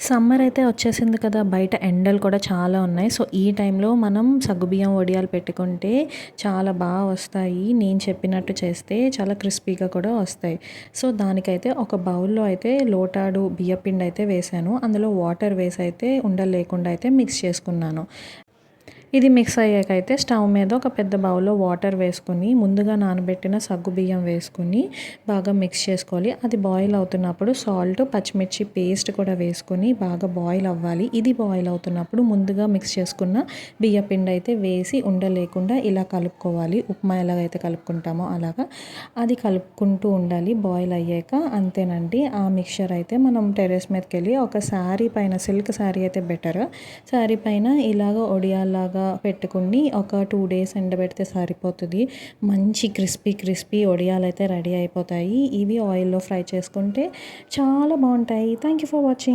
Summer అయితే వచ్చేసింది కదా! బయట ఎండలు కూడా చాలా ఉన్నాయి. సో, ఈ టైంలో మనం సగ్గుబియ్యం వడియాలు పెట్టుకుంటే చాలా వస్తాయి. నేను చెప్పినట్టు చేస్తే చాలా క్రిస్పీగా కూడా వస్తాయి. సో, దానికైతే ఒక బౌల్‌లో అయితే లోటాడు బియ్యపిండి అయితే వేశాను. అందులో వాటర్ వేసి అయితే ఉండలు లేకుండా అయితే మిక్స్ చేసుకున్నాను. ఇది మిక్స్ అయ్యాకైతే స్టవ్ మీద ఒక పెద్ద బౌల్‌లో వాటర్ వేసుకొని, ముందుగా నానబెట్టిన సగ్గుబియ్యం వేసుకొని బాగా మిక్స్ చేసుకోవాలి. అది బాయిల్ అవుతున్నప్పుడు సాల్ట్, పచ్చిమిర్చి పేస్ట్ కూడా వేసుకొని బాగా బాయిల్ అవ్వాలి. ఇది బాయిల్ అవుతున్నప్పుడు ముందుగా మిక్స్ చేసుకున్న బియ్యపిండి అయితే వేసి ఉండలేకుండా ఇలా కలుపుకోవాలి. ఉప్మా ఎలాగైతే కలుపుకుంటామో అలాగా. అది కలుపుకుంటూ ఉండాలి బాయిల్ అయ్యాక. అంతేనండి. ఆ మిక్స్చర్ అయితే మనం టెర్రస్ మీదకెళ్ళి ఒక శారీ పైన సిల్క్ శారీ అయితే బెటర్. శారీ పైన ఇలాగ ఒడియాల్లాగా పెట్టుకుని ఒక 2 డేస్ ఎండబెడితే సరిపోతుంది. మంచి క్రిస్పీ ఒడియాలైతే రెడీ అయిపోతాయి. ఇవి ఆయిల్‌లో ఫ్రై చేసుకుంటే చాలా బాగుంటాయి. Thank you for watching.